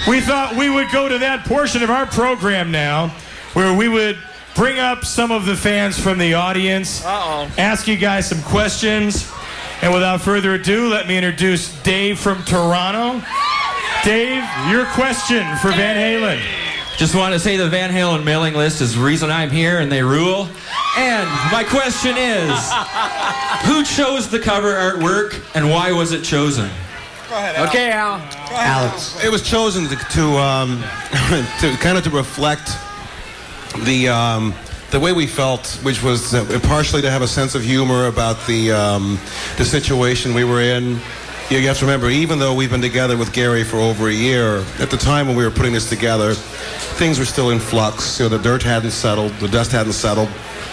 we thought we would go to that portion of our program now where we would bring up some of the fans from the audience, ask you guys some questions, and without further ado, let me introduce Dave from Toronto. Dave, your question for Van Halen. Just want to say the Van Halen mailing list is the reason I'm here, and they rule. And my question is, who chose the cover artwork, and why was it chosen? Go ahead, Al. Okay, Al. Alex. It was chosen to kind of to reflect the way we felt, which was partially to have a sense of humor about the situation we were in. You have to remember, even though we've been together with Gary for over a year, at the time when we were putting this together, things were still in flux. You know, the dirt hadn't settled, the dust hadn't settled,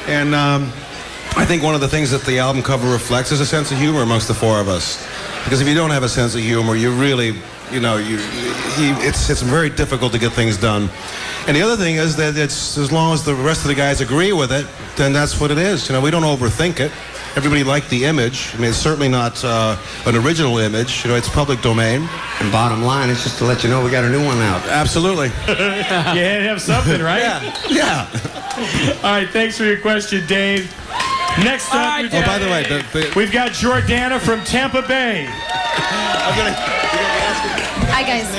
and I think one of the things that the album cover reflects is a sense of humor amongst the four of us. Because if you don't have a sense of humor, you really, you know, it's very difficult to get things done. And the other thing is that it's as long as the rest of the guys agree with it, then that's what it is. You know, we don't overthink it. Everybody liked the image. I mean, it's certainly not an original image. You know, it's public domain. And bottom line is just to let you know we got a new one out. Absolutely. You had to have something, right? Yeah. All right, thanks for your question, Dave. Next up, By the way, we've got Jordana from Tampa Bay. Hi, guys.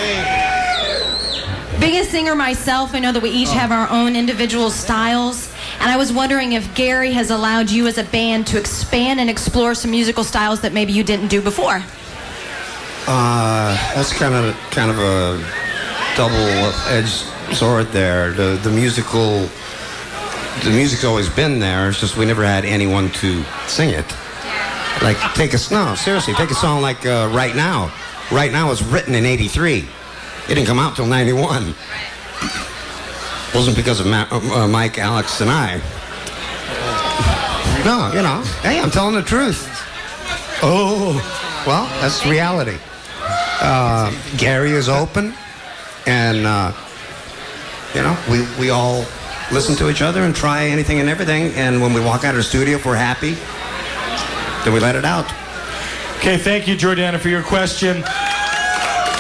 Being a singer myself, I know that we each have our own individual styles, and I was wondering if Gary has allowed you as a band to expand and explore some musical styles that maybe you didn't do before. That's kind of a double-edged sword there. The music's always been there. It's just we never had anyone to sing it. Like seriously, take a song like Right Now. Right Now was written in '83. It didn't come out till '91. Wasn't because of Mike, Alex, and I. No, you know, hey, I'm telling the truth. Oh, well, that's reality. Gary is open, and you know, we all listen to each other and try anything and everything. And when we walk out of the studio, if we're happy, then we let it out. Okay, thank you, Jordana, for your question.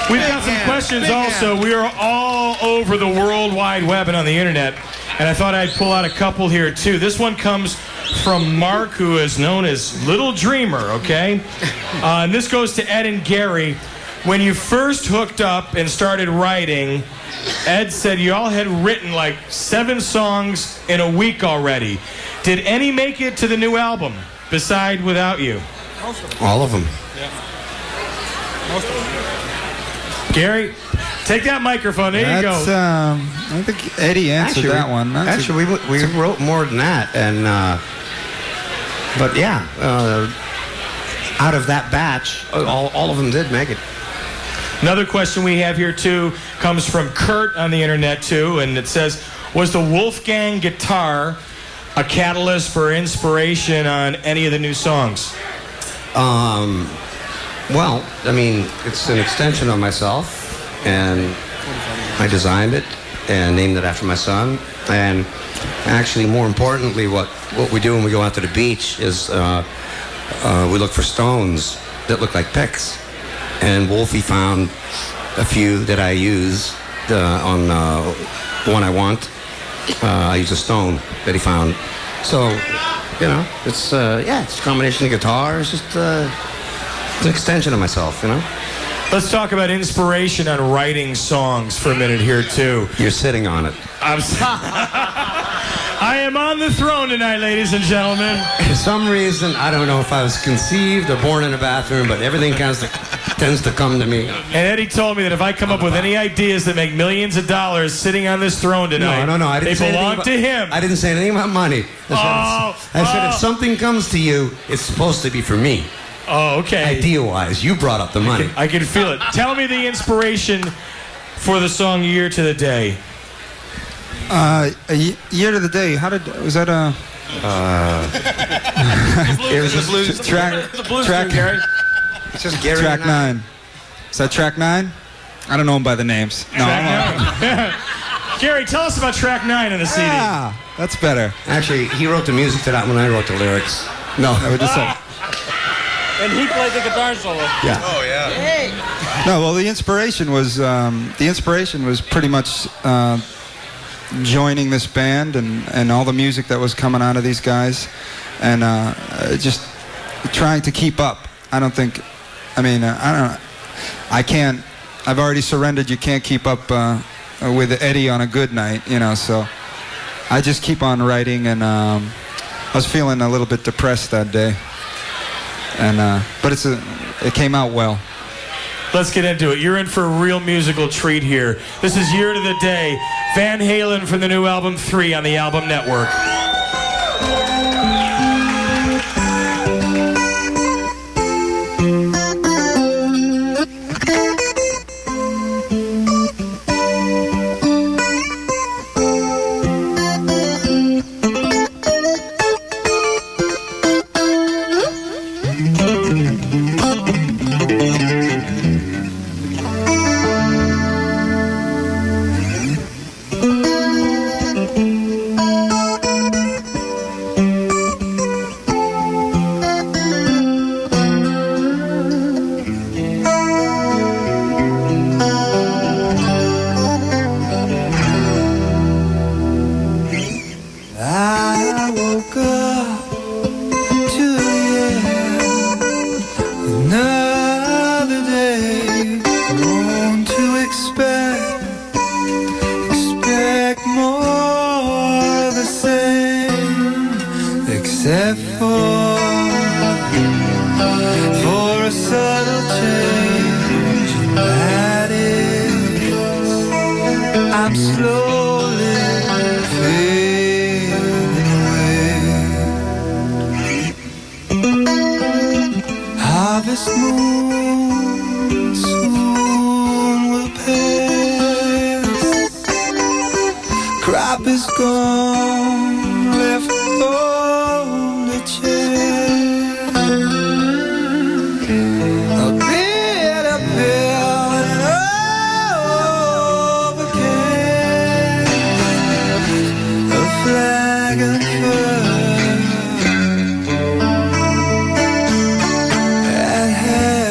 We've got some questions also. We are all over the World Wide Web and on the internet, and I thought I'd pull out a couple here too. This one comes from Mark, who is known as Little Dreamer, okay? And this goes to Ed and Gary. When you first hooked up and started writing, Ed said you all had written like 7 songs in a week already. Did any make it to the new album, beside Without You? All of them. Yeah. Most of them. Gary, take that microphone. There you go. I think Eddie answered that one. We wrote more than that, and but yeah, out of that batch, all of them did make it. Another question we have here too comes from Kurt on the internet too, and it says, was the Wolfgang guitar a catalyst for inspiration on any of the new songs? Well, I mean, it's an extension of myself, and I designed it and named it after my son. And actually, more importantly, what we do when we go out to the beach is we look for stones that look like picks. And Wolfie found a few that I use on the one I want. I use a stone that he found. So, you know, it's it's a combination of guitar. It's just it's an extension of myself, you know. Let's talk about inspiration on writing songs for a minute here too. You're sitting on it. I am on the throne tonight, ladies and gentlemen. For some reason, I don't know if I was conceived or born in a bathroom, but everything tends to come to me. And Eddie told me that if I come up with any ideas that make millions of dollars sitting on this throne tonight, no, they belong to him. I didn't say anything about money. I said if something comes to you, it's supposed to be for me. Oh, okay. Idea-wise, you brought up the money. I can feel it. Tell me the inspiration for the song "Year to the Day." Year to the Day. Was that a? It was a blues track. Gary. It's just Gary. Track 9. Is that track 9? I don't know them by the names. No. Track 9. Gary, tell us about track 9 in the CD. Yeah, that's better. Actually, he wrote the music to that when I wrote the lyrics. No, I would just say. And he played the guitar solo. Yeah. Oh, yeah. Hey! No, well, the inspiration was pretty much joining this band and all the music that was coming out of these guys, and just trying to keep up. I don't think, I mean, I don't know. I can't. I've already surrendered. You can't keep up with Eddie on a good night, you know. So I just keep on writing, and I was feeling a little bit depressed that day, and but it came out well. Let's get into it. You're in for a real musical treat here. This is Year to the Day, Van Halen from the new album 3 on the Album Network. Except for a subtle change, and that is, I'm slowly fading away. Harvest moon soon will pass. Crop is gone, left on the chair. A bitter pill and overcast. A flag of at half-mast.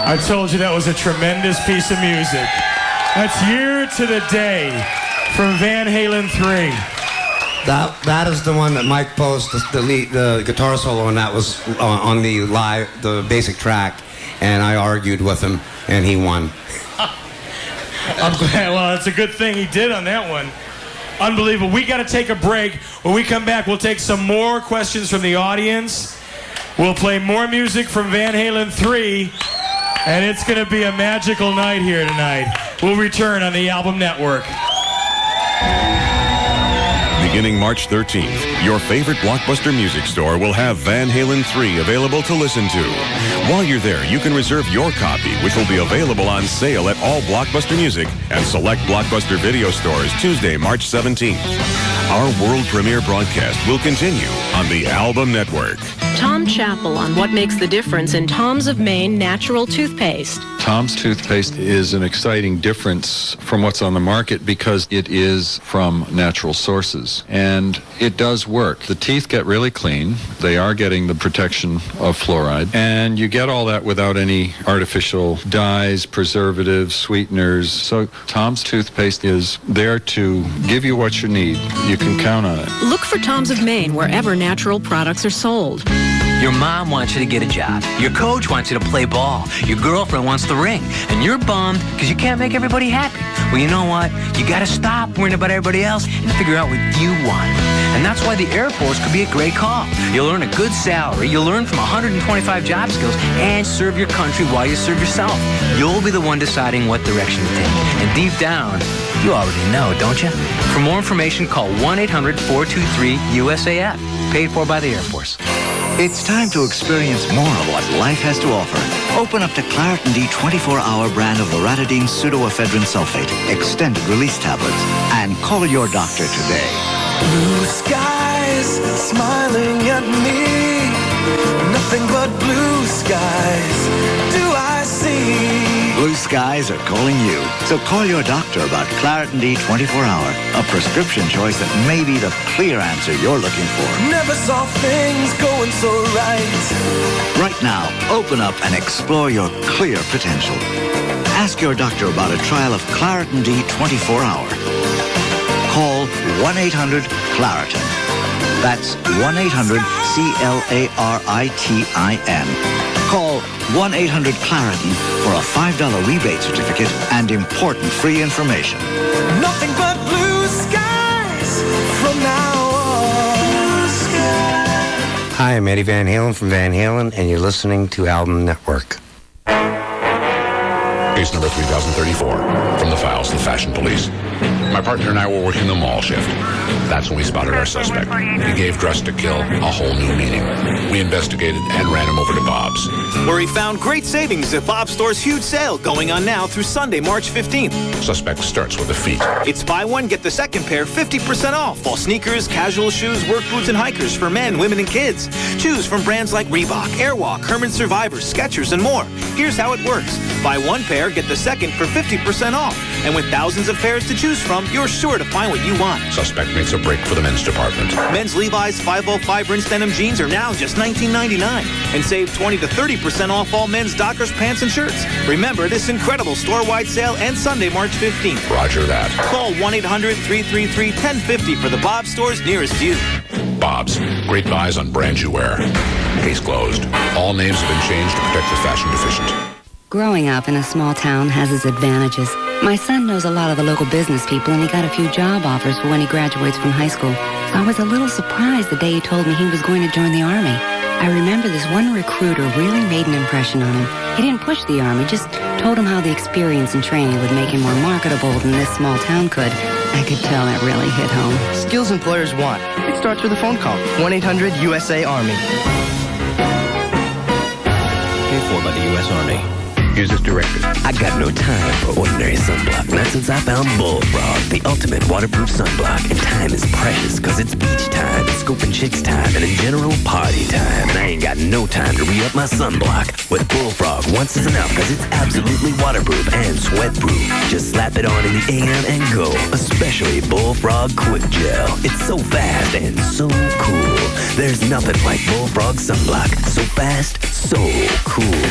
I told you that was a tremendous piece of music. That's Year to the Day from Van Halen 3. That is the one that Mike posed the guitar solo, and that was on the basic track, and I argued with him, and he won. I'm glad. Well, it's a good thing he did on that one. Unbelievable. We got to take a break. When we come back, we'll take some more questions from the audience. We'll play more music from Van Halen 3, and it's going to be a magical night here tonight. We'll return on the Album Network. Beginning March 13th, your favorite Blockbuster music store will have Van Halen 3 available to listen to. While you're there, you can reserve your copy, which will be available on sale at all Blockbuster Music and select Blockbuster video stores Tuesday, March 17th. Our world premiere broadcast will continue on the Album Network. Tom Chappell on what makes the difference in Tom's of Maine natural toothpaste. Tom's toothpaste is an exciting difference from what's on the market because it is from natural sources. And it does work. The teeth get really clean. They are getting the protection of fluoride. And you get all that without any artificial dyes, preservatives, sweeteners. So Tom's toothpaste is there to give you what you need. You can count on it. Look for Tom's of Maine wherever natural products are sold. Your mom wants you to get a job. Your coach wants you to play ball. Your girlfriend wants the ring. And you're bummed because you can't make everybody happy. Well, you know what? You got to stop worrying about everybody else and figure out what you want. And that's why the Air Force could be a great call. You'll earn a good salary. You'll learn from 125 job skills and serve your country while you serve yourself. You'll be the one deciding what direction to take. And deep down, you already know, don't you? For more information, call 1-800-423-USAF. Paid for by the Air Force. It's time to experience more of what life has to offer. Open up the Claritin D 24-hour brand of loratadine pseudoephedrine sulfate, extended release tablets, and call your doctor today. Blue skies smiling at me. Nothing but blue skies do I see. Blue skies are calling you. So call your doctor about Claritin D 24-hour, a prescription choice that may be the clear answer you're looking for. Never saw things going so right. Right now, open up and explore your clear potential. Ask your doctor about a trial of Claritin D 24-hour. Call 1-800-CLARITIN. That's 1-800-CLARITIN. Call 1-800-CLARITIN for a $5 rebate certificate and important free information. Nothing but blue skies from now on. Blue skies. Hi, I'm Eddie Van Halen from Van Halen, and you're listening to Album Network. Case number 3034 from the files of the Fashion Police. My partner and I were working the mall shift. That's when we spotted our suspect. He gave dress to kill a whole new meaning. We investigated and ran him over to Bob's, where he found great savings at Bob's Store's huge sale going on now through Sunday, March 15th. Suspect starts with the feet. It's buy one, get the second pair 50% off. All sneakers, casual shoes, work boots, and hikers for men, women, and kids. Choose from brands like Reebok, Airwalk, Herman Survivor, Skechers, and more. Here's how it works. Buy one pair, get the second for 50% off. And with thousands of pairs to choose from, you're sure to find what you want. Suspect makes a break for the men's department. Men's Levi's 505 rinse denim jeans are now just $19.99. And save 20 to 30% off all men's Dockers pants and shirts. Remember this incredible store-wide sale ends Sunday, March 15th. Roger that. Call 1-800-333-1050 for the Bob's stores nearest you. Bob's. Great buys on brands you wear. Case closed. All names have been changed to protect the fashion deficient. Growing up in a small town has its advantages. My son knows a lot of the local business people, and he got a few job offers for when he graduates from high school. So I was a little surprised the day he told me he was going to join the Army. I remember this one recruiter really made an impression on him. He didn't push the Army, just told him how the experience and training would make him more marketable than this small town could. I could tell that really hit home. Skills employers want. It starts with a phone call. 1-800-USA-ARMY. Paid for by the U.S. Army. Here's this director. I got no time for ordinary sunblock. Not since I found Bullfrog, the ultimate waterproof sunblock. And time is precious, cause it's beach time, it's scooping chicks time, and in general, party time. And I ain't got no time to re-up my sunblock. With Bullfrog, once is enough, cause it's absolutely waterproof and sweat-proof. Just slap it on in the AM and go. Especially Bullfrog Quick Gel. It's so fast and so cool. There's nothing like Bullfrog sunblock. So fast, so cool.